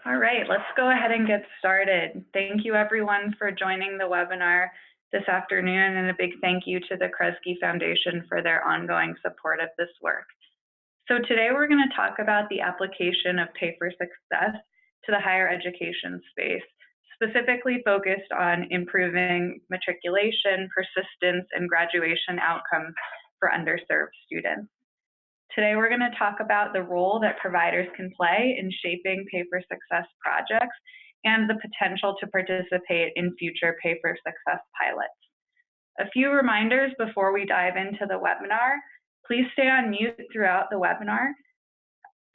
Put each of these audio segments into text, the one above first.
All right, let's go ahead and get started. Thank you everyone for joining the webinar this afternoon, and a big thank you to the Kresge Foundation for their ongoing support of this work. So today we're going to talk about the application of Pay for Success to the higher education space, specifically focused on improving matriculation, persistence, and graduation outcomes for underserved students. Today, we're going to talk about the role that providers can play in shaping Pay for Success projects and the potential to participate in future Pay for Success pilots. A few reminders before we dive into the webinar. Please stay on mute throughout the webinar.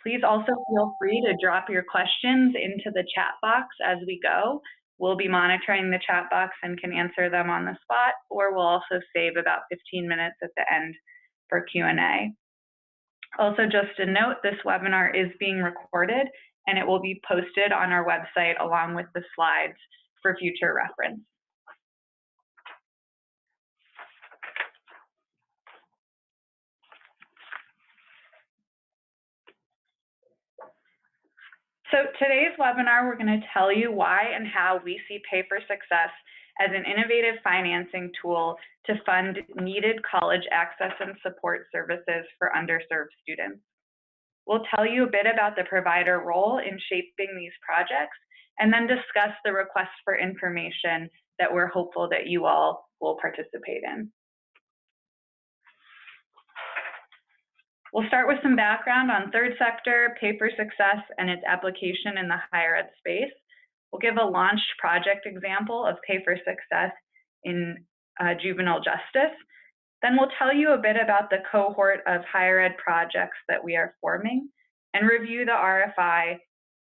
Please also feel free to drop your questions into the chat box as we go. We'll be monitoring the chat box and can answer them on the spot, or we'll also save about 15 minutes at the end for Q&A. Also, just a note, this webinar is being recorded and it will be posted on our website along with the slides for future reference. So today's webinar, we're going to tell you why and how we see Pay for Success as an innovative financing tool to fund needed college access and support services for underserved students. We'll tell you a bit about the provider role in shaping these projects, and then discuss the request for information that we're hopeful that you all will participate in. We'll start with some background on third sector, Pay for Success, and its application in the higher ed space. We'll give a launched project example of Pay for Success in juvenile justice. Then we'll tell you a bit about the cohort of higher ed projects that we are forming and review the RFI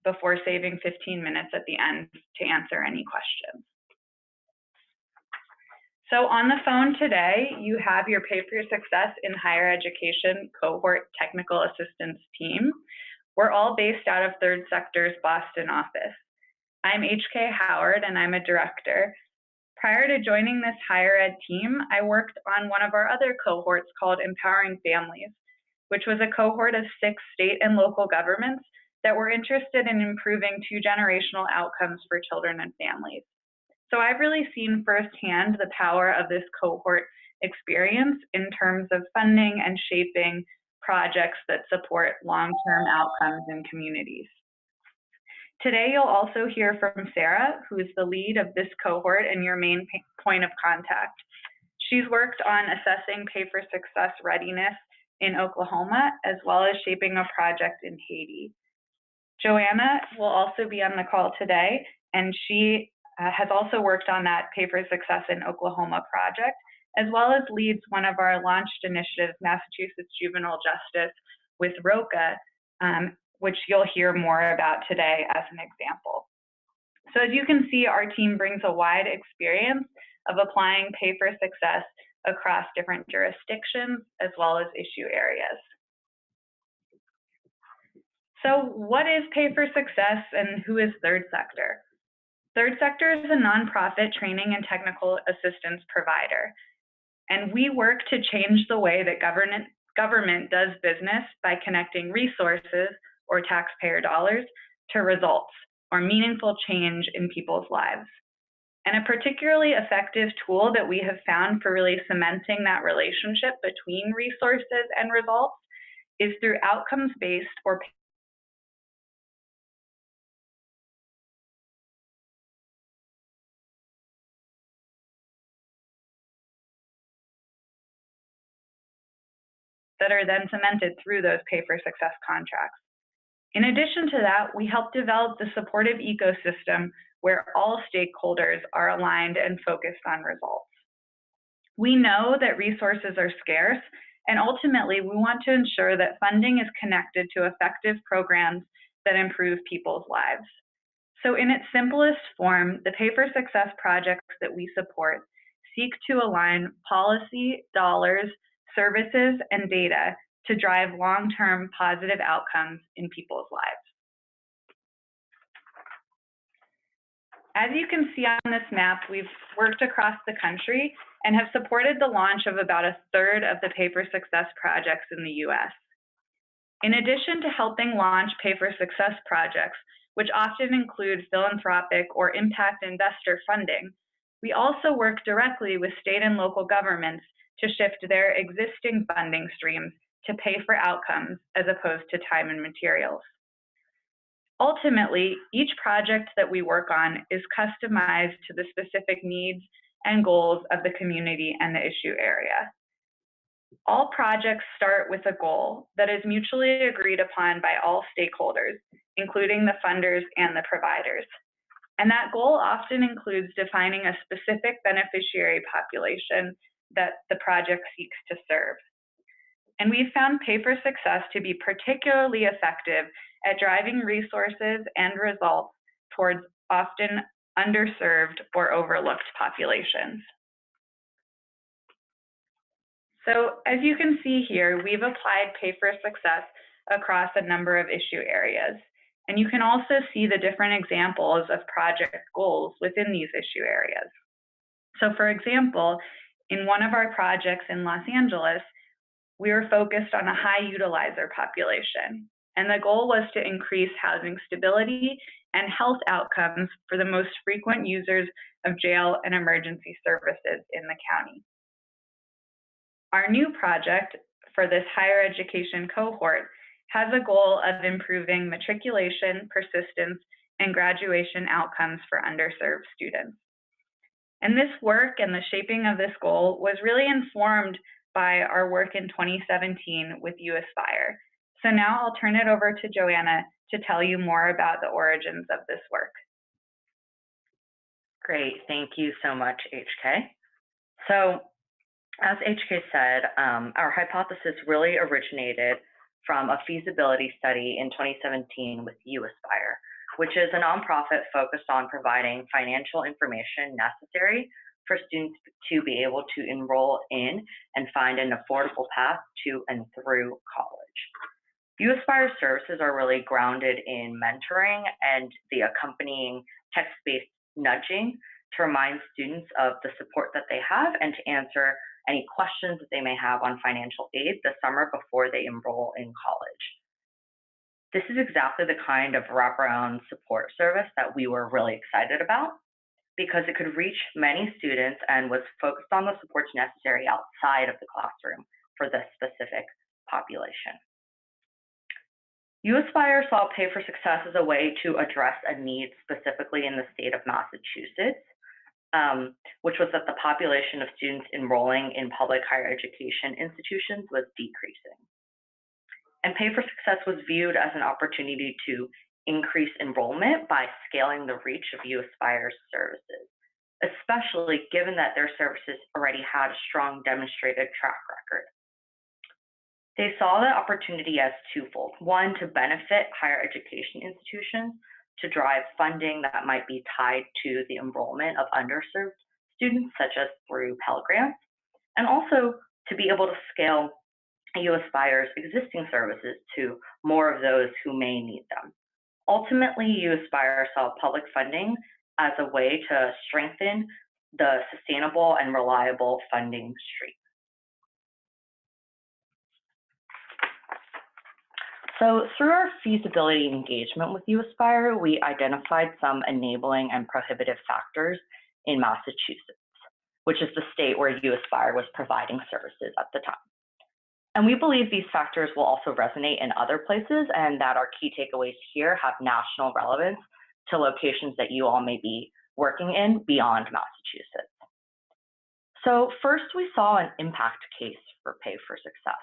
before saving 15 minutes at the end to answer any questions. So on the phone today, you have your Pay for Success in Higher Education cohort technical assistance team. We're all based out of Third Sector's Boston office. I'm HK Howard and I'm a director. Prior to joining this higher ed team, I worked on one of our other cohorts called Empowering Families, which was a cohort of 6 state and local governments that were interested in improving 2-generational outcomes for children and families. So I've really seen firsthand the power of this cohort experience in terms of funding and shaping projects that support long-term outcomes in communities. Today, you'll also hear from Sarah, who is the lead of this cohort and your main point of contact. She's worked on assessing Pay for Success readiness in Oklahoma, as well as shaping a project in Haiti. Joanna will also be on the call today, and she has also worked on that Pay for Success in Oklahoma project, as well as leads one of our launched initiatives, Massachusetts Juvenile Justice with ROCA, which you'll hear more about today as an example. So as you can see, our team brings a wide experience of applying Pay for Success across different jurisdictions as well as issue areas. So what is Pay for Success and who is Third Sector? Third Sector is a nonprofit training and technical assistance provider, and we work to change the way that government does business by connecting resources or taxpayer dollars to results or meaningful change in people's lives. And a particularly effective tool that we have found for really cementing that relationship between resources and results is through outcomes-based or that are then cemented through those Pay for Success contracts. In addition to that, we help develop the supportive ecosystem where all stakeholders are aligned and focused on results. We know that resources are scarce, and ultimately we want to ensure that funding is connected to effective programs that improve people's lives. So in its simplest form, the Pay for Success projects that we support seek to align policy, dollars, services, and data to drive long-term positive outcomes in people's lives. As you can see on this map, we've worked across the country and have supported the launch of about 1/3 of the Pay for Success projects in the US. In addition to helping launch Pay for Success projects, which often include philanthropic or impact investor funding, we also work directly with state and local governments to shift their existing funding streams to pay for outcomes as opposed to time and materials. Ultimately, each project that we work on is customized to the specific needs and goals of the community and the issue area. All projects start with a goal that is mutually agreed upon by all stakeholders, including the funders and the providers. And that goal often includes defining a specific beneficiary population that the project seeks to serve. And we've found Pay for Success to be particularly effective at driving resources and results towards often underserved or overlooked populations. So as you can see here, we've applied Pay for Success across a number of issue areas. And you can also see the different examples of project goals within these issue areas. So for example, in one of our projects in Los Angeles, we were focused on a high utilizer population. And the goal was to increase housing stability and health outcomes for the most frequent users of jail and emergency services in the county. Our new project for this higher education cohort has a goal of improving matriculation, persistence, and graduation outcomes for underserved students. And this work and the shaping of this goal was really informed by our work in 2017 with UAspire. So now I'll turn it over to Joanna to tell you more about the origins of this work. Great, thank you so much, HK. So as HK said, our hypothesis really originated from a feasibility study in 2017 with UAspire, which is a nonprofit focused on providing financial information necessary for students to be able to enroll in and find an affordable path to and through college. UAspire services are really grounded in mentoring and the accompanying text-based nudging to remind students of the support that they have and to answer any questions that they may have on financial aid the summer before they enroll in college. This is exactly the kind of wraparound support service that we were really excited about because it could reach many students and was focused on the supports necessary outside of the classroom for this specific population. UAspire saw Pay for Success as a way to address a need specifically in the state of Massachusetts, which was that the population of students enrolling in public higher education institutions was decreasing. And Pay for Success was viewed as an opportunity to increase enrollment by scaling the reach of UAspire's services, especially given that their services already had a strong demonstrated track record. They saw the opportunity as twofold. One, to benefit higher education institutions to drive funding that might be tied to the enrollment of underserved students, such as through Pell Grants, and also to be able to scale UAspire's existing services to more of those who may need them. Ultimately, UAspire saw public funding as a way to strengthen the sustainable and reliable funding stream. So through our feasibility engagement with UAspire, we identified some enabling and prohibitive factors in Massachusetts, which is the state where UAspire was providing services at the time. And we believe these factors will also resonate in other places and that our key takeaways here have national relevance to locations that you all may be working in beyond Massachusetts. So first, we saw an impact case for Pay for Success.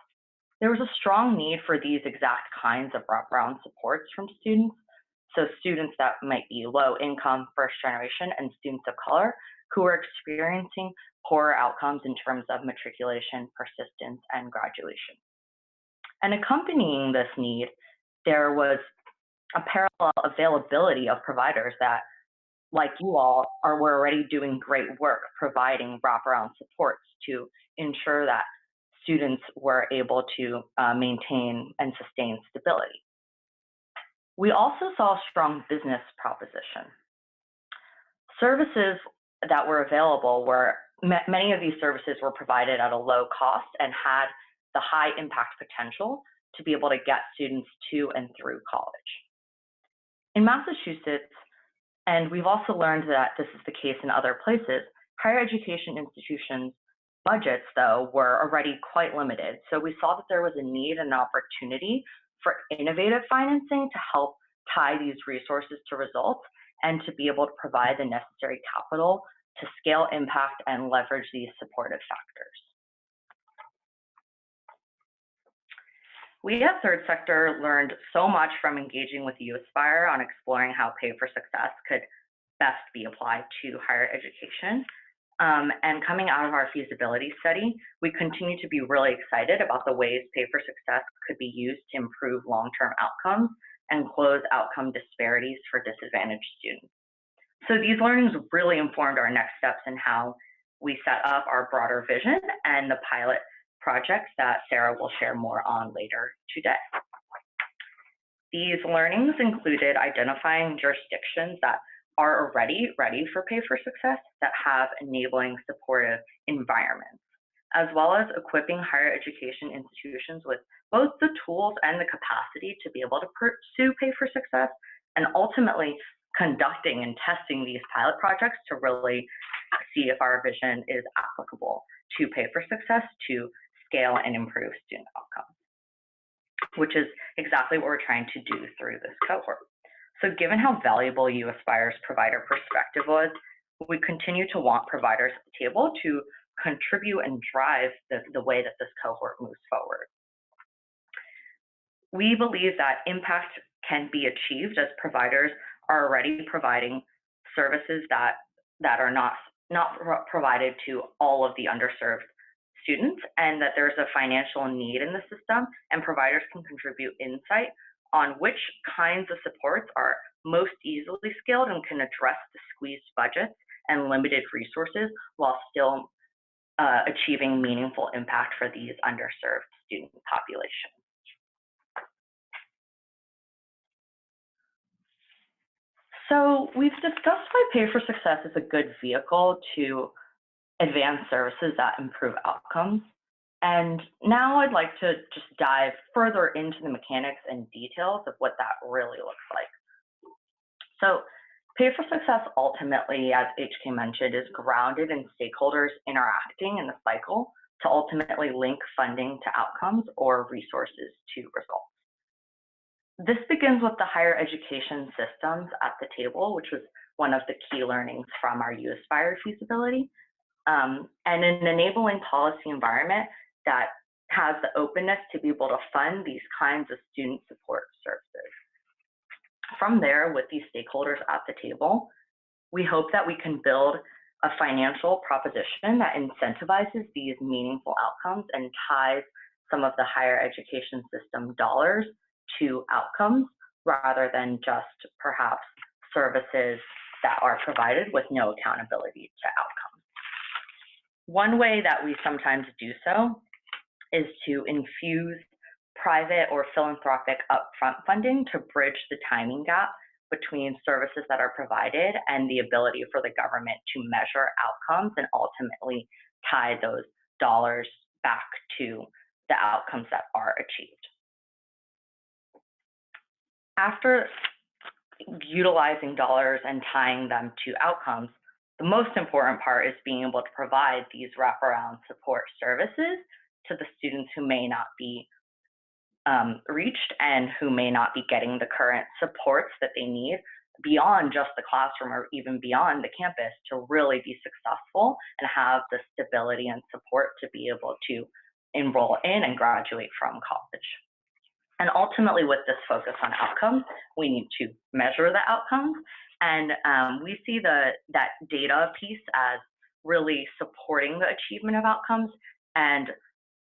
There was a strong need for these exact kinds of wraparound supports from students. So students that might be low income, first generation, and students of color who are experiencing poorer outcomes in terms of matriculation, persistence, and graduation. And accompanying this need, there was a parallel availability of providers that, like you all, were already doing great work providing wraparound supports to ensure that students were able to maintain and sustain stability. We also saw a strong business proposition. Services that were available were, many of these services were provided at a low cost and had the high impact potential to be able to get students to and through college. In Massachusetts, and we've also learned that this is the case in other places, higher education institutions' budgets, though, were already quite limited. So we saw that there was a need and an opportunity for innovative financing to help tie these resources to results and to be able to provide the necessary capital to scale impact and leverage these supportive factors. We at Third Sector learned so much from engaging with U Aspire on exploring how Pay for Success could best be applied to higher education. And coming out of our feasibility study, we continue to be really excited about the ways Pay for Success could be used to improve long-term outcomes and close outcome disparities for disadvantaged students. So these learnings really informed our next steps in how we set up our broader vision and the pilot projects that Sarah will share more on later today. These learnings included identifying jurisdictions that are already ready for Pay for Success, that have enabling supportive environments, as well as equipping higher education institutions with both the tools and the capacity to be able to pursue Pay for Success, and ultimately conducting and testing these pilot projects to really see if our vision is applicable to Pay for Success to scale and improve student outcomes, which is exactly what we're trying to do through this cohort. So given how valuable U Aspire's provider perspective was, we continue to want providers at the table to contribute and drive the way that this cohort moves forward. We believe that impact can be achieved as providers are already providing services that are not provided to all of the underserved students, and that there's a financial need in the system, and providers can contribute insight on which kinds of supports are most easily scaled and can address the squeezed budgets and limited resources while still achieving meaningful impact for these underserved student populations. So we've discussed why Pay for Success is a good vehicle to advance services that improve outcomes. And now I'd like to just dive further into the mechanics and details of what that really looks like. So Pay for Success ultimately, as HK mentioned, is grounded in stakeholders interacting in the cycle to ultimately link funding to outcomes or resources to results. This begins with the higher education systems at the table, which was one of the key learnings from our U Aspire feasibility, and an enabling policy environment that has the openness to be able to fund these kinds of student support services. From there, with these stakeholders at the table, we hope that we can build a financial proposition that incentivizes these meaningful outcomes and ties some of the higher education system dollars to outcomes rather than just perhaps services that are provided with no accountability to outcomes. One way that we sometimes do so is to infuse private or philanthropic upfront funding to bridge the timing gap between services that are provided and the ability for the government to measure outcomes and ultimately tie those dollars back to the outcomes that are achieved. After utilizing dollars and tying them to outcomes, the most important part is being able to provide these wraparound support services to the students who may not be reached and who may not be getting the current supports that they need beyond just the classroom or even beyond the campus to really be successful and have the stability and support to be able to enroll in and graduate from college. And ultimately, with this focus on outcomes, we need to measure the outcomes. And we see that data piece as really supporting the achievement of outcomes and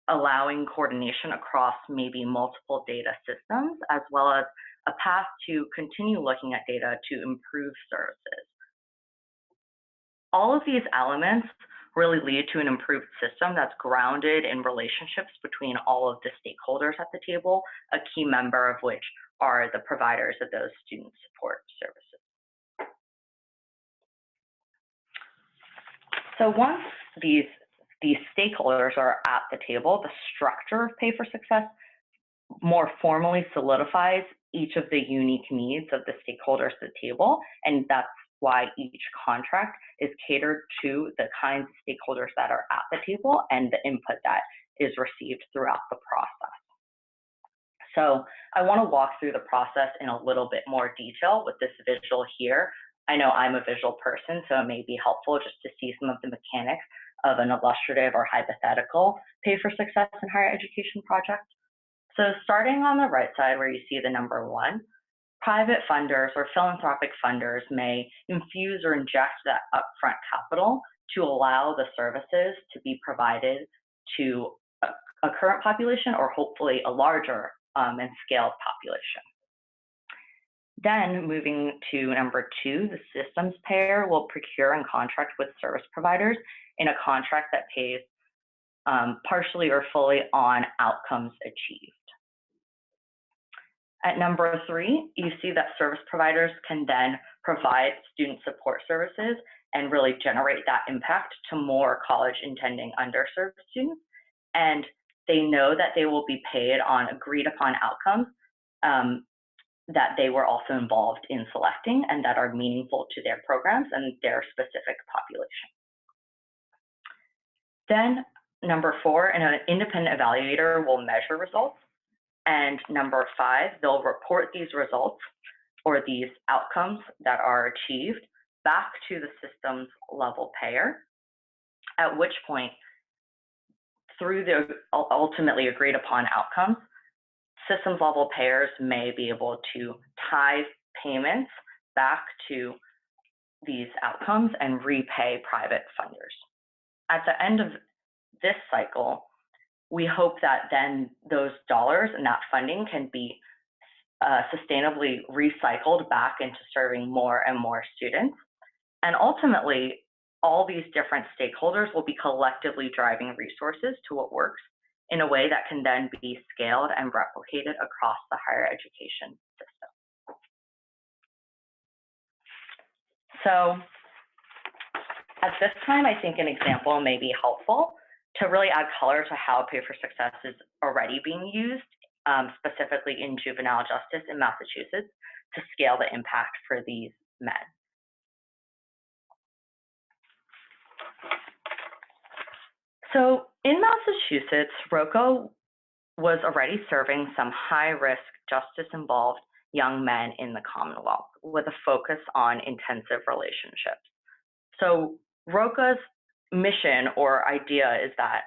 allowing coordination across maybe multiple data systems, as well as a path to continue looking at data to improve services. All of these elements really lead to an improved system that's grounded in relationships between all of the stakeholders at the table, a key member of which are the providers of those student support services. So once these stakeholders are at the table, the structure of Pay for Success more formally solidifies each of the unique needs of the stakeholders at the table, and that's why each contract is catered to the kinds of stakeholders that are at the table and the input that is received throughout the process. So I want to walk through the process in a little bit more detail with this visual here. I know I'm a visual person, so it may be helpful just to see some of the mechanics of an illustrative or hypothetical pay for success in higher education project. So starting on the right side where you see the number 1, private funders or philanthropic funders may infuse or inject that upfront capital to allow the services to be provided to a current population or hopefully a larger and scaled population. Then moving to number 2, the systems payer will procure and contract with service providers in a contract that pays partially or fully on outcomes achieved. At number 3, you see that service providers can then provide student support services and really generate that impact to more college intending underserved students. And they know that they will be paid on agreed upon outcomes that they were also involved in selecting and that are meaningful to their programs and their specific population. Then number 4, an independent evaluator will measure results. And number 5, they'll report these results or these outcomes that are achieved back to the systems level payer, at which point, through the ultimately agreed upon outcomes, systems level payers may be able to tie payments back to these outcomes and repay private funders. At the end of this cycle, we hope that then those dollars and that funding can be sustainably recycled back into serving more and more students. And ultimately, all these different stakeholders will be collectively driving resources to what works in a way that can then be scaled and replicated across the higher education system. So at this time, I think an example may be helpful to really add color to how Pay for Success is already being used, specifically in juvenile justice in Massachusetts, to scale the impact for these men. So in Massachusetts, ROCO was already serving some high-risk justice-involved young men in the Commonwealth with a focus on intensive relationships. So ROCO's mission or idea is that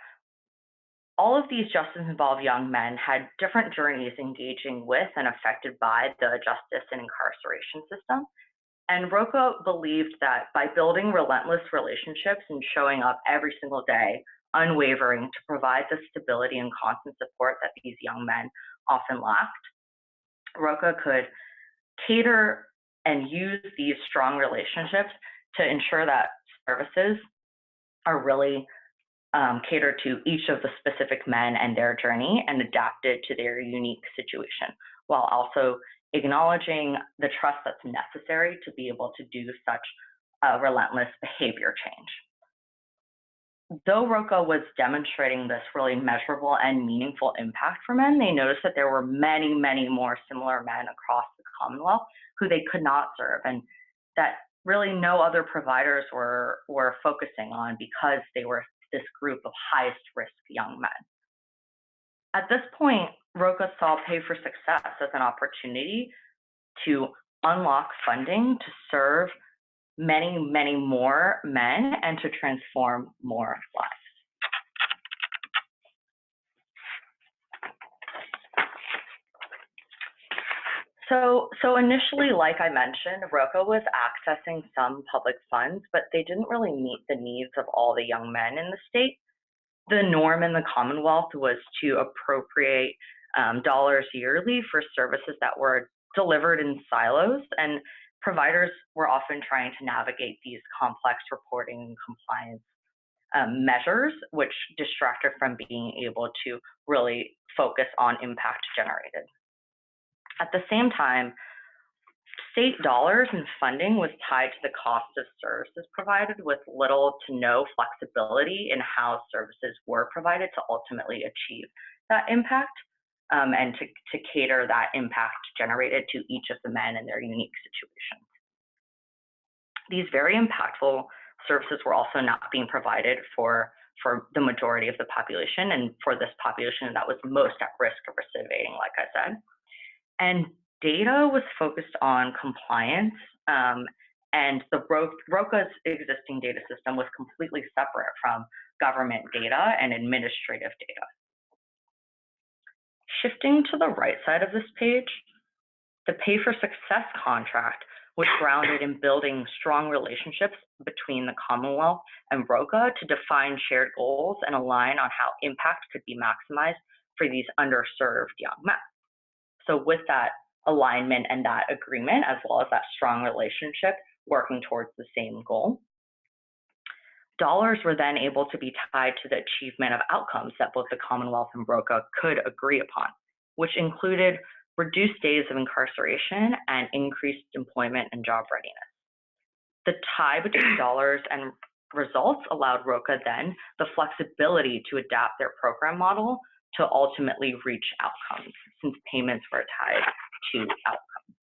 all of these justice-involved young men had different journeys engaging with and affected by the justice and incarceration system. And ROCO believed that by building relentless relationships and showing up every single day, unwavering to provide the stability and constant support that these young men often lacked, ROCO could cater and use these strong relationships to ensure that services are really catered to each of the specific men and their journey and adapted to their unique situation, while also acknowledging the trust that's necessary to be able to do such relentless behavior change. Though ROCO was demonstrating this really measurable and meaningful impact for men, they noticed that there were many, many more similar men across the Commonwealth who they could not serve, and that really no other providers were focusing on because they were this group of highest risk young men. At this point, ROCO saw Pay for Success as an opportunity to unlock funding to serve many, many more men and to transform more lives. So initially, like I mentioned, ROCO was accessing some public funds, but they didn't really meet the needs of all the young men in the state. The norm in the Commonwealth was to appropriate dollars yearly for services that were delivered in silos, and providers were often trying to navigate these complex reporting and compliance measures, which distracted from being able to really focus on impact generated. At the same time, state dollars and funding was tied to the cost of services provided, with little to no flexibility in how services were provided to ultimately achieve that impact. and to cater that impact generated to each of the men in their unique situations. These very impactful services were also not being provided for the majority of the population, and for this population that was most at risk of recidivating, like I said. And data was focused on compliance, and the ROCA's existing data system was completely separate from government data and administrative data. Shifting to the right side of this page, the Pay for Success contract was grounded in building strong relationships between the Commonwealth and ROCA to define shared goals and align on how impact could be maximized for these underserved young men. So with that alignment and that agreement, as well as that strong relationship working towards the same goal, dollars were then able to be tied to the achievement of outcomes that both the Commonwealth and ROCA could agree upon, which included reduced days of incarceration and increased employment and job readiness. The tie between dollars and results allowed ROCA then the flexibility to adapt their program model to ultimately reach outcomes, since payments were tied to outcomes.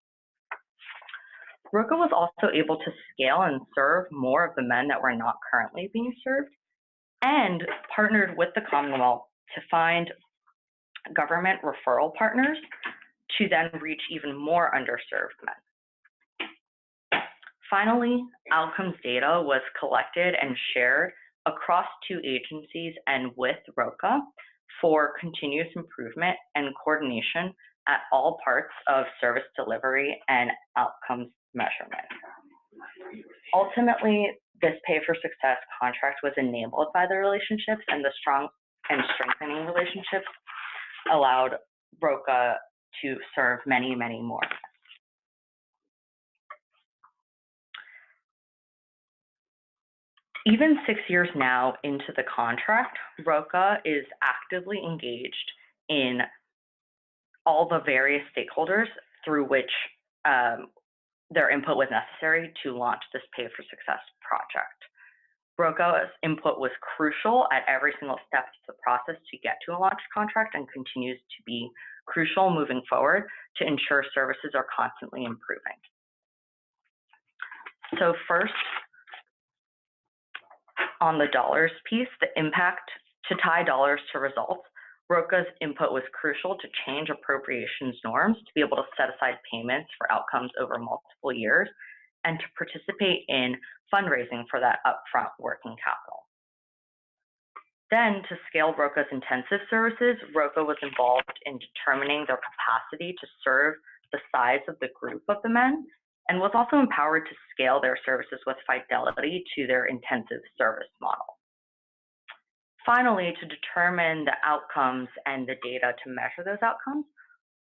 ROCA was also able to scale and serve more of the men that were not currently being served, and partnered with the Commonwealth to find government referral partners to then reach even more underserved men. Finally, outcomes data was collected and shared across two agencies and with ROCA for continuous improvement and coordination at all parts of service delivery and outcomes measurement. Ultimately, this Pay for Success contract was enabled by the relationships, and the strong and strengthening relationships allowed ROCA to serve many, many more. Even 6 years now into the contract, ROCA is actively engaged in all the various stakeholders through which their input was necessary to launch this Pay for Success project. ROCA's input was crucial at every single step of the process to get to a launch contract, and continues to be crucial moving forward to ensure services are constantly improving. So first, on the dollars piece, the impact to tie dollars to results, ROCA's input was crucial to change appropriations norms to be able to set aside payments for outcomes over multiple years, and to participate in fundraising for that upfront working capital. Then, to scale ROCA's intensive services, ROCA was involved in determining their capacity to serve the size of the group of the men, and was also empowered to scale their services with fidelity to their intensive service model. Finally, to determine the outcomes and the data to measure those outcomes,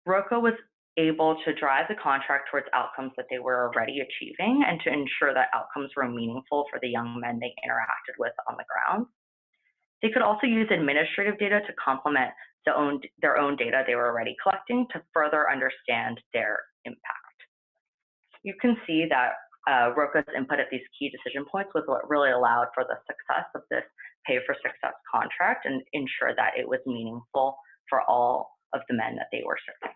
ROCA was able to drive the contract towards outcomes that they were already achieving, and to ensure that outcomes were meaningful for the young men they interacted with on the ground. They could also use administrative data to complement their own data they were already collecting to further understand their impact. You can see that ROCA's input at these key decision points was what really allowed for the success of this Pay for Success contract, and ensure that it was meaningful for all of the men that they were serving.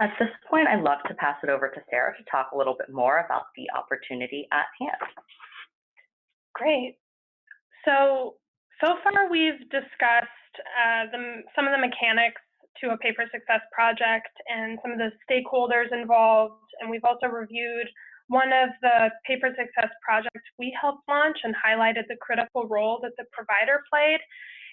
At this point, I'd love to pass it over to Sarah to talk a little bit more about the opportunity at hand. Great. So far we've discussed some of the mechanics to a Pay for Success project and some of the stakeholders involved, and we've also reviewed one of the Pay for Success projects we helped launch and highlighted the critical role that the provider played.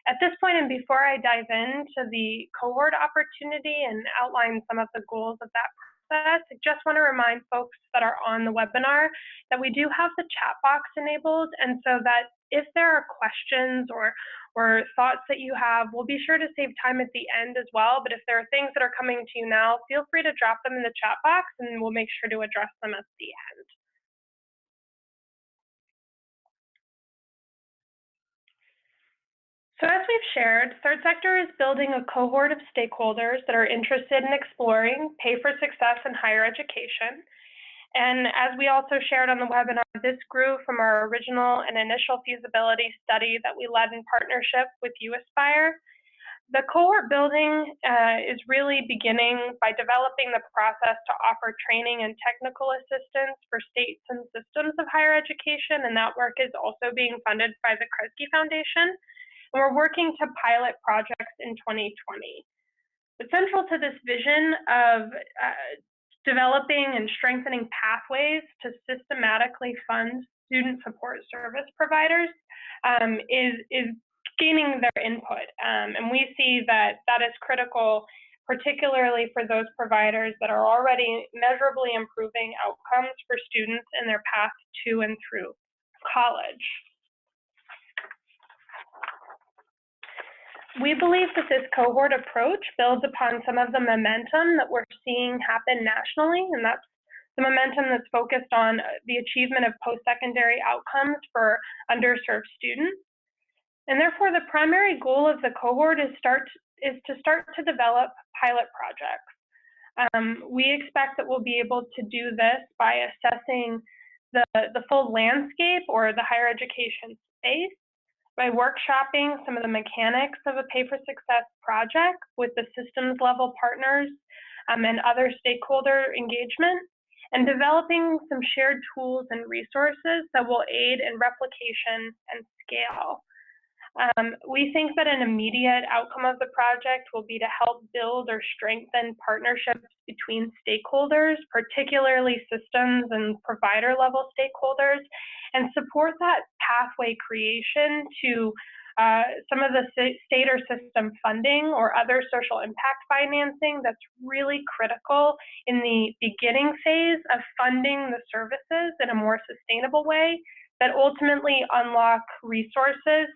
At this point, and before I dive into the cohort opportunity and outline some of the goals of that process, I just want to remind folks that are on the webinar that we do have the chat box enabled, and so that if there are questions or thoughts that you have, we'll be sure to save time at the end as well. But if there are things that are coming to you now, feel free to drop them in the chat box, and we'll make sure to address them at the end. So as we've shared, Third Sector is building a cohort of stakeholders that are interested in exploring Pay for Success in higher education. And as we also shared on the webinar, this grew from our original and initial feasibility study that we led in partnership with UAspire. The cohort building is really beginning by developing the process to offer training and technical assistance for states and systems of higher education, and that work is also being funded by the Kresge Foundation. And we're working to pilot projects in 2020. But central to this vision of developing and strengthening pathways to systematically fund student support service providers is gaining their input. And we see that that is critical, particularly for those providers that are already measurably improving outcomes for students in their path to and through college. We believe that this cohort approach builds upon some of the momentum that we're seeing happen nationally, and that's the momentum that's focused on the achievement of post-secondary outcomes for underserved students. And therefore, the primary goal of the cohort is to start to develop pilot projects. We expect that we'll be able to do this by assessing the full landscape or the higher education space, by workshopping some of the mechanics of a pay-for-success project with the systems level partners and other stakeholder engagement, and developing some shared tools and resources that will aid in replication and scale. We think that an immediate outcome of the project will be to help build or strengthen partnerships between stakeholders, particularly systems and provider level stakeholders, and support that pathway creation to some of the state or system funding or other social impact financing that's really critical in the beginning phase of funding the services in a more sustainable way that ultimately unlock resources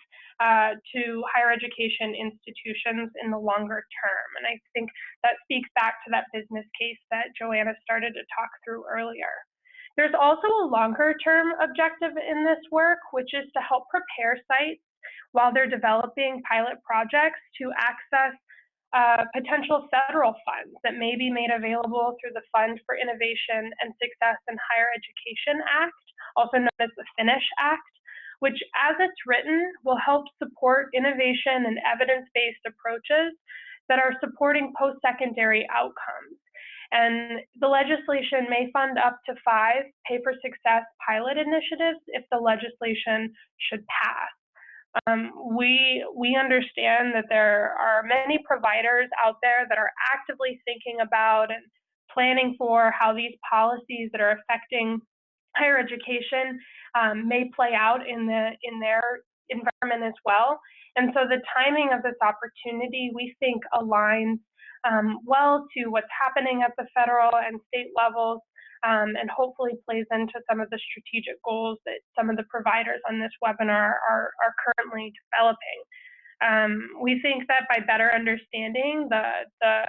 to higher education institutions in the longer term. And I think that speaks back to that business case that Joanna started to talk through earlier. There's also a longer term objective in this work, which is to help prepare sites while they're developing pilot projects to access potential federal funds that may be made available through the Fund for Innovation and Success in Higher Education Act, also known as the Finish Act, which as it's written will help support innovation and evidence-based approaches that are supporting post-secondary outcomes. And the legislation may fund up to 5 pay-for-success pilot initiatives if the legislation should pass. We understand that there are many providers out there that are actively thinking about and planning for how these policies that are affecting higher education may play out in their environment as well. And so the timing of this opportunity, we think, aligns well to what's happening at the federal and state levels, and hopefully plays into some of the strategic goals that some of the providers on this webinar are currently developing. We think that by better understanding the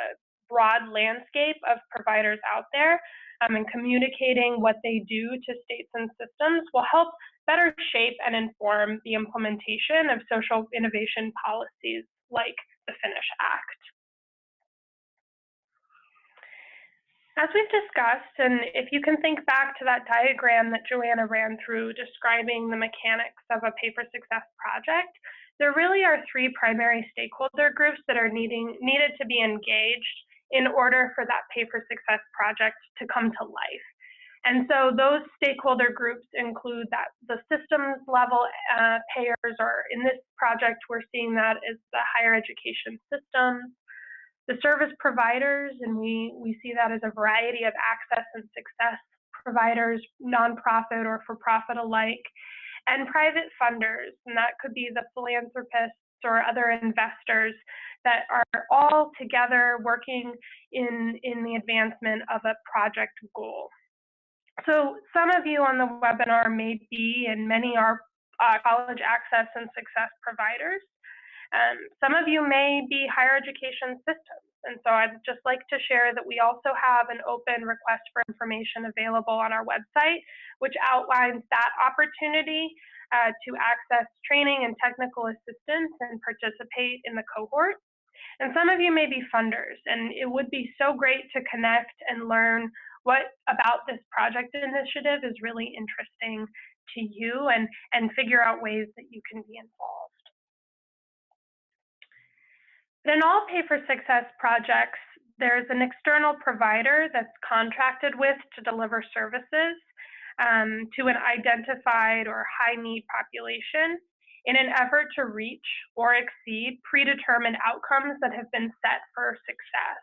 broad landscape of providers out there and communicating what they do to states and systems will help better shape and inform the implementation of social innovation policies like the Finish Act. As we've discussed, and if you can think back to that diagram that Joanna ran through describing the mechanics of a pay-for-success project, there really are 3 primary stakeholder groups that are needed to be engaged in order for that pay-for-success project to come to life. And so those stakeholder groups include the systems level payers, or in this project, we're seeing that as the higher education systems, the service providers, and we see that as a variety of access and success providers, nonprofit or for-profit alike, and private funders, and that could be the philanthropists or other investors that are all together working in the advancement of a project goal. So some of you on the webinar may be, and many are college access and success providers. Some of you may be higher education systems. And so I'd just like to share that we also have an open request for information available on our website, which outlines that opportunity to access training and technical assistance and participate in the cohort. And some of you may be funders, and it would be so great to connect and learn what about this project initiative is really interesting to you, and figure out ways that you can be involved. But in all Pay for Success projects, there's an external provider that's contracted with to deliver services to an identified or high-need population in an effort to reach or exceed predetermined outcomes that have been set for success.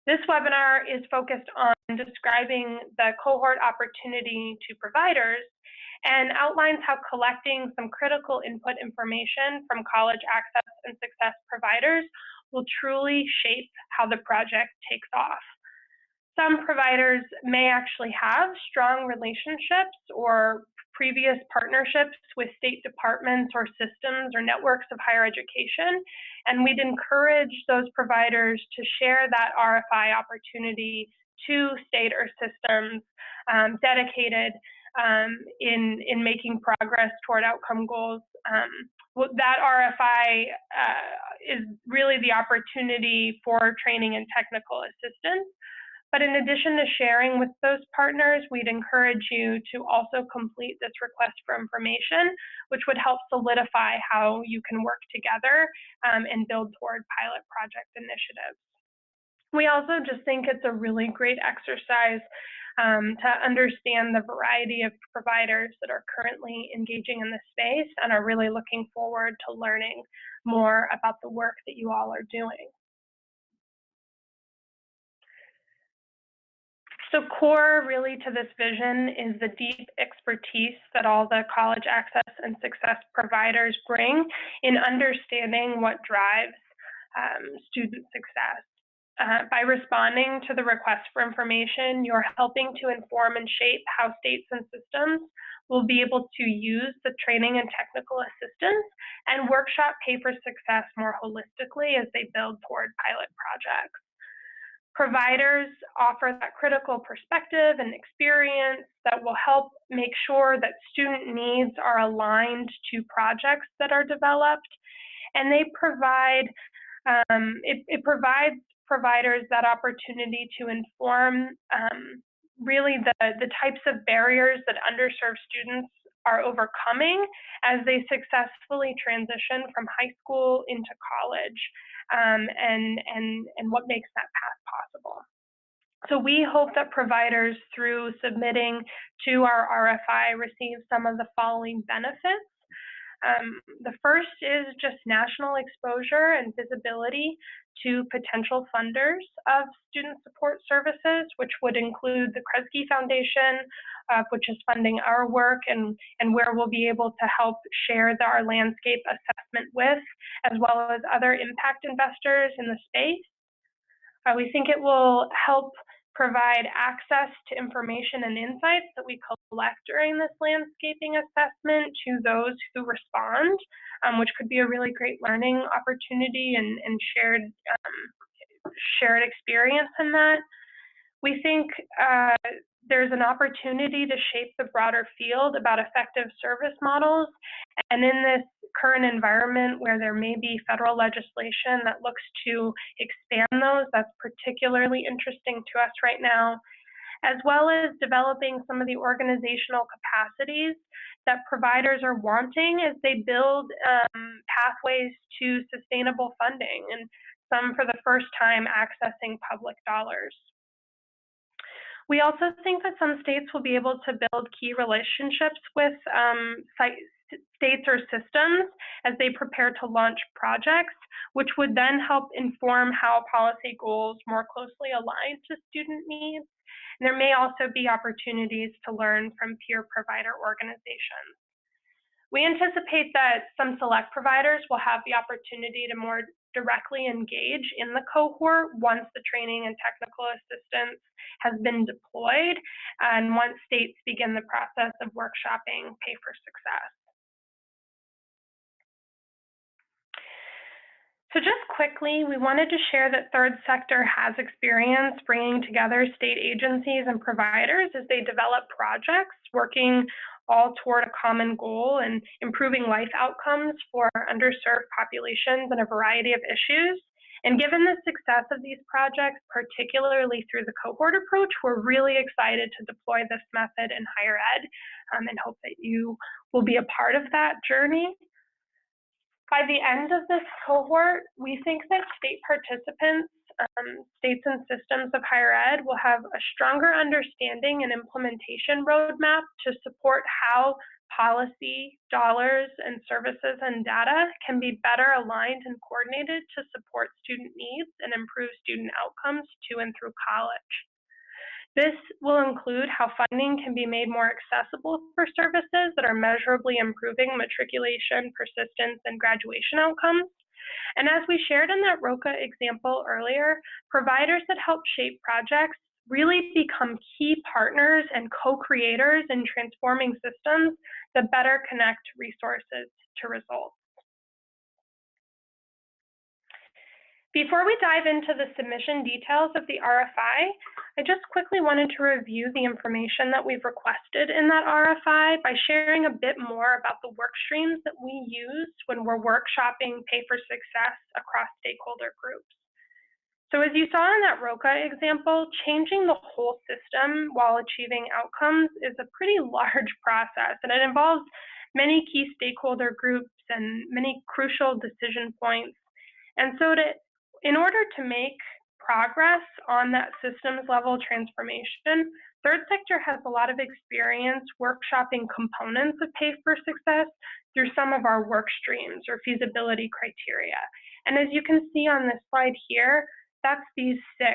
This webinar is focused on describing the cohort opportunity to providers and outlines how collecting some critical input information from college access and success providers will truly shape how the project takes off. Some providers may actually have strong relationships or previous partnerships with state departments or systems or networks of higher education, and we'd encourage those providers to share that RFI opportunity to state or systems dedicated in making progress toward outcome goals. That RFI is really the opportunity for training and technical assistance. But in addition to sharing with those partners, we'd encourage you to also complete this request for information, which would help solidify how you can work together and build toward pilot project initiatives. We also just think it's a really great exercise to understand the variety of providers that are currently engaging in this space and are really looking forward to learning more about the work that you all are doing. So core really to this vision is the deep expertise that all the college access and success providers bring in understanding what drives student success. By responding to the request for information, you're helping to inform and shape how states and systems will be able to use the training and technical assistance and workshop Pay for Success more holistically as they build toward pilot projects. Providers offer that critical perspective and experience that will help make sure that student needs are aligned to projects that are developed, and they provide it provides providers that opportunity to inform really the types of barriers that underserved students are overcoming as they successfully transition from high school into college, and what makes that path possible. So we hope that providers, through submitting to our RFI, receive some of the following benefits. The first is just national exposure and visibility to potential funders of student support services, which would include the Kresge Foundation, which is funding our work and where we'll be able to help share our landscape assessment with, as well as other impact investors in the space. We think it will help provide access to information and insights that we collect during this landscaping assessment to those who respond, which could be a really great learning opportunity and shared experience in that. We think there's an opportunity to shape the broader field about effective service models, and in this current environment where there may be federal legislation that looks to expand those, that's particularly interesting to us right now, as well as developing some of the organizational capacities that providers are wanting as they build pathways to sustainable funding, and some for the first time accessing public dollars. We also think that some states will be able to build key relationships with states or systems as they prepare to launch projects, which would then help inform how policy goals more closely align to student needs. And there may also be opportunities to learn from peer provider organizations. We anticipate that some select providers will have the opportunity to more directly engage in the cohort once the training and technical assistance has been deployed and once states begin the process of workshopping Pay for Success. So just quickly, we wanted to share that third sector has experience bringing together state agencies and providers as they develop projects working all toward a common goal and improving life outcomes for underserved populations and a variety of issues. And given the success of these projects, particularly through the cohort approach, we're really excited to deploy this method in higher ed and hope that you will be a part of that journey. By the end of this cohort, we think that state participants, states and systems of higher ed will have a stronger understanding and implementation roadmap to support how policy, dollars, and services and data can be better aligned and coordinated to support student needs and improve student outcomes to and through college. This will include how funding can be made more accessible for services that are measurably improving matriculation, persistence, and graduation outcomes. And as we shared in that ROCA example earlier, providers that help shape projects really become key partners and co-creators in transforming systems that better connect resources to results. Before we dive into the submission details of the RFI, I just quickly wanted to review the information that we've requested in that RFI by sharing a bit more about the work streams that we use when we're workshopping Pay for Success across stakeholder groups. So as you saw in that ROCA example, changing the whole system while achieving outcomes is a pretty large process, and it involves many key stakeholder groups and many crucial decision points. And so in order to make progress on that systems level transformation, third sector has a lot of experience workshopping components of Pay for Success through some of our work streams or feasibility criteria. And as you can see on this slide here, that's these 6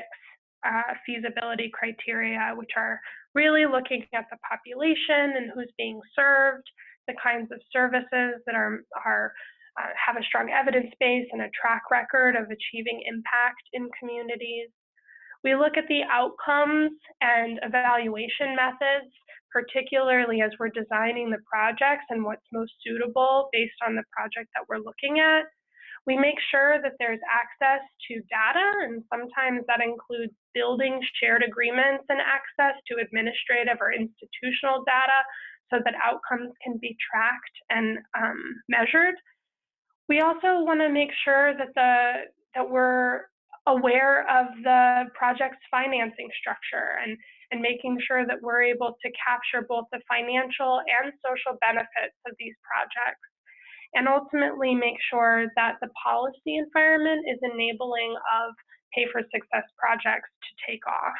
feasibility criteria, which are really looking at the population and who's being served, the kinds of services that have a strong evidence base and a track record of achieving impact in communities. We look at the outcomes and evaluation methods, particularly as we're designing the projects and what's most suitable based on the project that we're looking at. We make sure that there's access to data, and sometimes that includes building shared agreements and access to administrative or institutional data so that outcomes can be tracked and measured. We also want to make sure that we're aware of the project's financing structure and making sure that we're able to capture both the financial and social benefits of these projects, and ultimately make sure that the policy environment is enabling of Pay for Success projects to take off.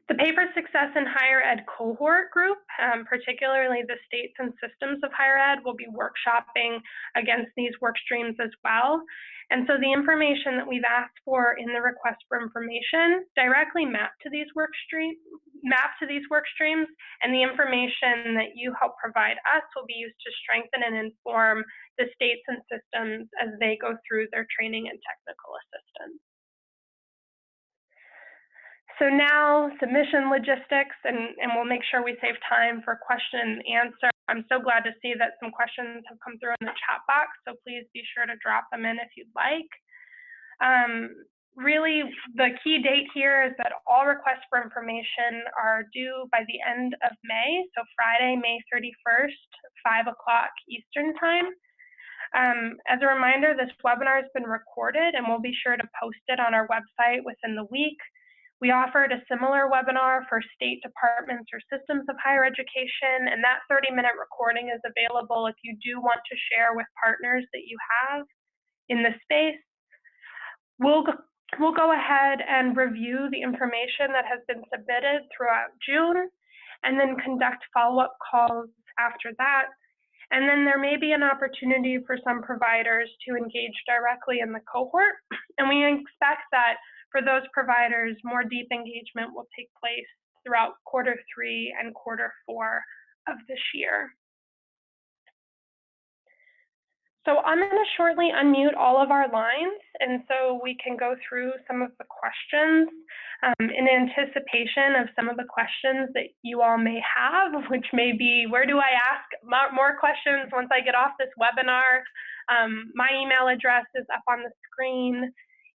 The Pay for Success in Higher Ed cohort group, particularly the states and systems of higher ed, will be workshopping against these work streams as well. And so the information that we've asked for in the request for information directly map to these work streams, and the information that you help provide us will be used to strengthen and inform the states and systems as they go through their training and technical assistance. So now submission logistics, and we'll make sure we save time for question and answer. I'm so glad to see that some questions have come through in the chat box, so please be sure to drop them in if you'd like. Really, the key date here is that all requests for information are due by the end of May, so Friday, May 31st, 5 o'clock Eastern time. As a reminder, this webinar has been recorded, and we'll be sure to post it on our website within the week. We offered a similar webinar for state departments or systems of higher education, and that 30-minute recording is available if you do want to share with partners that you have in the space. We'll go ahead and review the information that has been submitted throughout June, and then conduct follow-up calls after that. And then there may be an opportunity for some providers to engage directly in the cohort, and we expect that for those providers, more deep engagement will take place throughout Q3 and Q4 of this year. So I'm going to shortly unmute all of our lines, and so we can go through some of the questions in anticipation of some of the questions that you all may have, which may be, where do I ask more questions once I get off this webinar? My email address is up on the screen.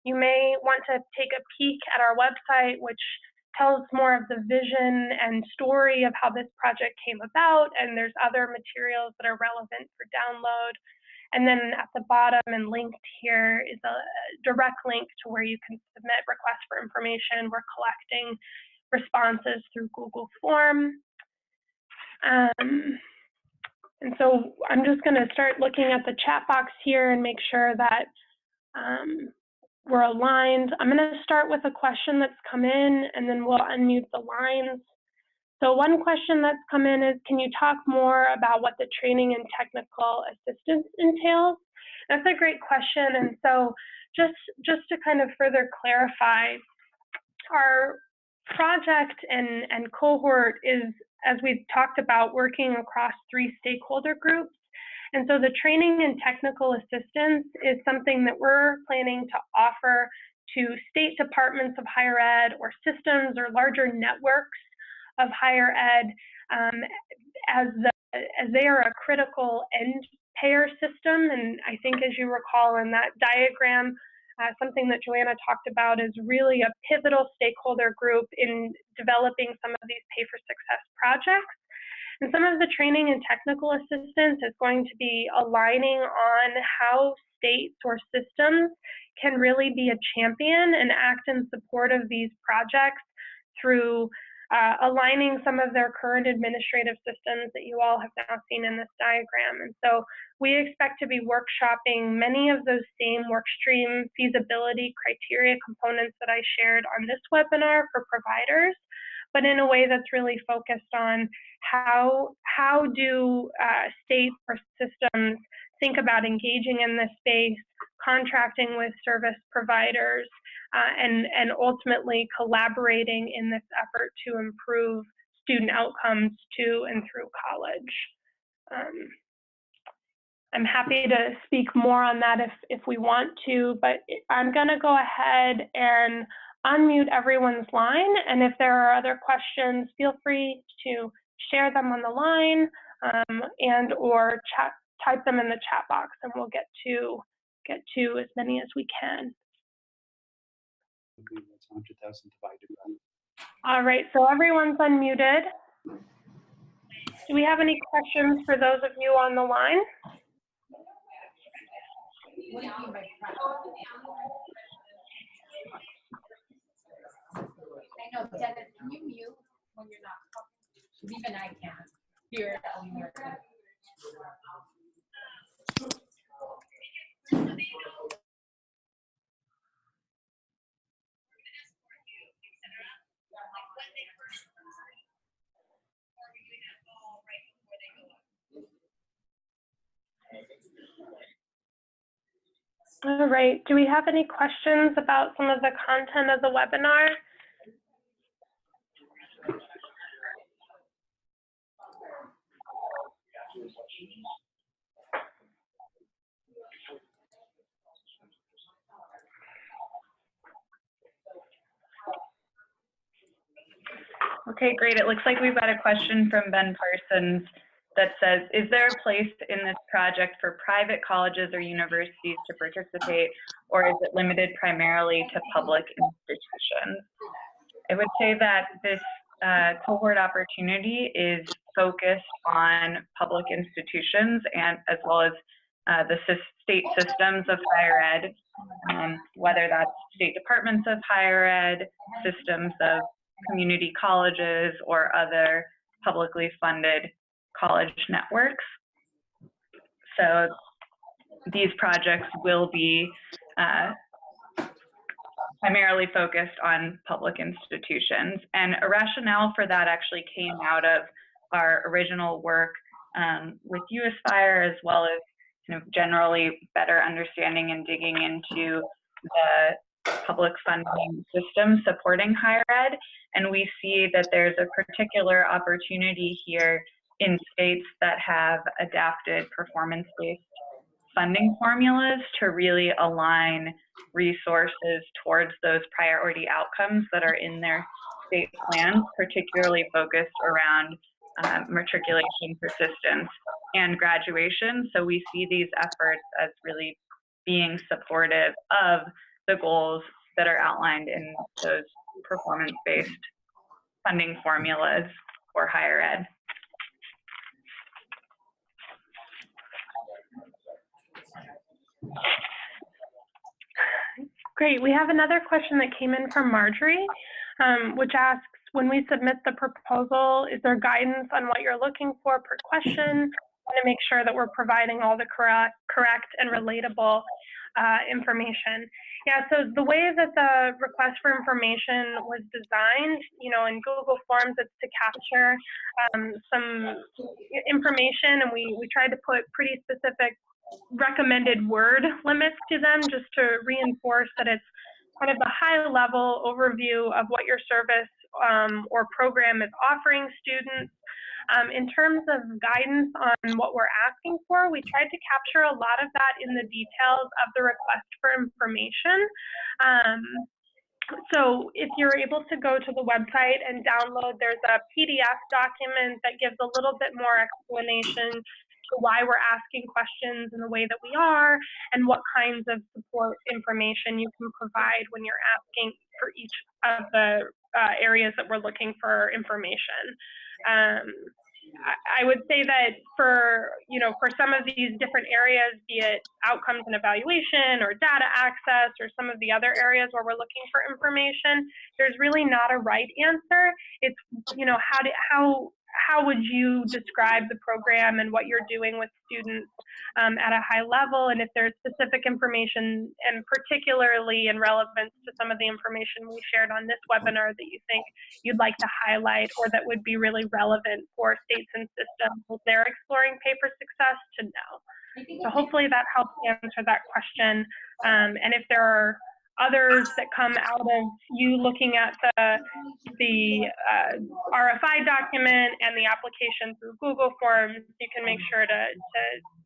You may want to take a peek at our website, which tells more of the vision and story of how this project came about, and there's other materials that are relevant for download. And then at the bottom and linked here is a direct link to where you can submit requests for information. We're collecting responses through Google Form. And so I'm just going to start looking at the chat box here and make sure that we're aligned. I'm going to start with a question that's come in, and then we'll unmute the lines. So one question that's come in is, can you talk more about what the training and technical assistance entails? That's a great question. And so just to kind of further clarify, our project and cohort is, as we've talked about, working across 3 stakeholder groups. And so the training and technical assistance is something that we're planning to offer to state departments of higher ed or systems or larger networks of higher ed as they are a critical end payer system. And I think, as you recall in that diagram, something that Joanna talked about is really a pivotal stakeholder group in developing some of these Pay for Success projects. And some of the training and technical assistance is going to be aligning on how states or systems can really be a champion and act in support of these projects through aligning some of their current administrative systems that you all have now seen in this diagram. And so we expect to be workshopping many of those same workstream feasibility criteria components that I shared on this webinar for providers, but in a way that's really focused on how do states or systems think about engaging in this space, contracting with service providers, and ultimately collaborating in this effort to improve student outcomes to and through college. I'm happy to speak more on that if we want to, but I'm going to go ahead and unmute everyone's line, and if there are other questions, feel free to share them on the line and or type them in the chat box, and we'll get to as many as we can. All right, so everyone's unmuted. Do we have any questions for those of you on the line? What do you mean by I know, Dennis, can you mute when you're not talking? Even I can't hear it on your end. All right, do we have any questions about some of the content of the webinar? Okay, great. It looks like we've got a question from Ben Parsons that says, is there a place in this project for private colleges or universities to participate, or is it limited primarily to public institutions? I would say that this cohort opportunity is focused on public institutions and as well as the state systems of higher ed, whether that's state departments of higher ed, systems of community colleges, or other publicly funded college networks. So these projects will be primarily focused on public institutions. And a rationale for that actually came out of our original work with UAspire, as well as generally better understanding and digging into the public funding system supporting higher ed. And we see that there's a particular opportunity here in states that have adapted performance-based funding formulas to really align resources towards those priority outcomes that are in their state plans, particularly focused around matriculation, persistence, and graduation. So we see these efforts as really being supportive of the goals that are outlined in those performance-based funding formulas for higher ed. Great. We have another question that came in from Marjorie, which asks, when we submit the proposal, is there guidance on what you're looking for per question? To make sure that we're providing all the correct and relatable information. Yeah, so the way that the request for information was designed, in Google Forms, it's to capture some information, and we tried to put pretty specific recommended word limits to them just to reinforce that it's kind of a high-level overview of what your service or program is offering students. In terms of guidance on what we're asking for, we tried to capture a lot of that in the details of the request for information. So if you're able to go to the website and download, there's a PDF document that gives a little bit more explanation to why we're asking questions in the way that we are and what kinds of support information you can provide when you're asking for each of the areas that we're looking for information. I would say that for some of these different areas, be it outcomes and evaluation or data access or some of the other areas where we're looking for information, there's really not a right answer. It's, how would you describe the program and what you're doing with students at a high level, and if there's specific information, and particularly in relevance to some of the information we shared on this webinar that you think you'd like to highlight or that would be really relevant for states and systems as they're exploring paper success, to know. So hopefully that helps answer that question. And if there are others that come out of you looking at the RFI document and the application through Google Forms, you can make sure to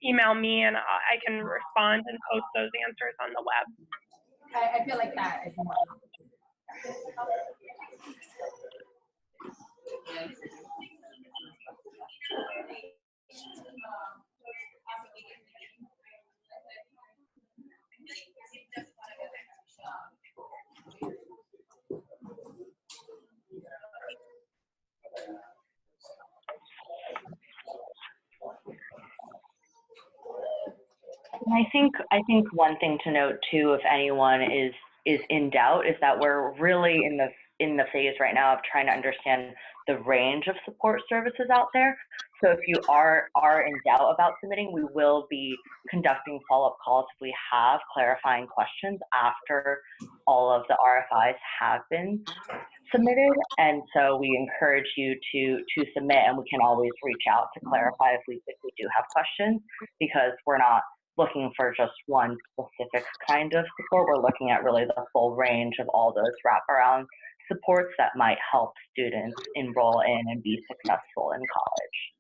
email me and I can respond and post those answers on the web. I feel like that is more. And I think one thing to note too, if anyone is in doubt, is that we're really in the phase right now of trying to understand the range of support services out there. So if you are in doubt about submitting, we will be conducting follow-up calls if we have clarifying questions after all of the RFIs have been submitted. And so we encourage you to submit, and we can always reach out to clarify if we do have questions, because we're not looking for just one specific kind of support. We're looking at really the full range of all those wraparound supports that might help students enroll in and be successful in college.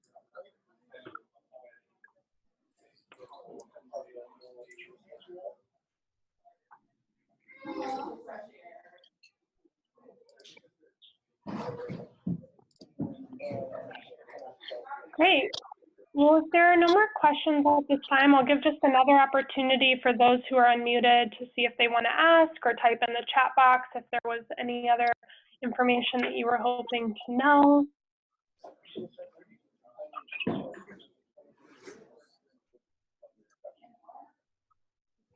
Great. Well, if there are no more questions at this time, I'll give just another opportunity for those who are unmuted to see if they want to ask, or type in the chat box if there was any other information that you were hoping to know.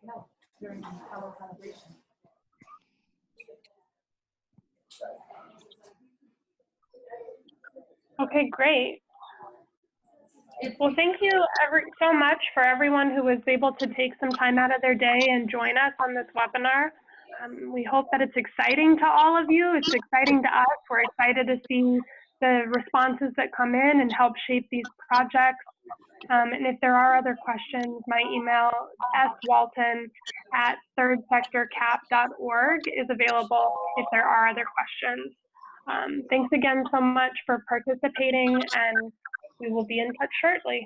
No, during our celebration. Okay, great. Well, thank you so much for everyone who was able to take some time out of their day and join us on this webinar. We hope that it's exciting to all of you. It's exciting to us. We're excited to see the responses that come in and help shape these projects. And if there are other questions, my email, swalton@thirdsectorcap.org, is available if there are other questions. Thanks again so much for participating, and we will be in touch shortly.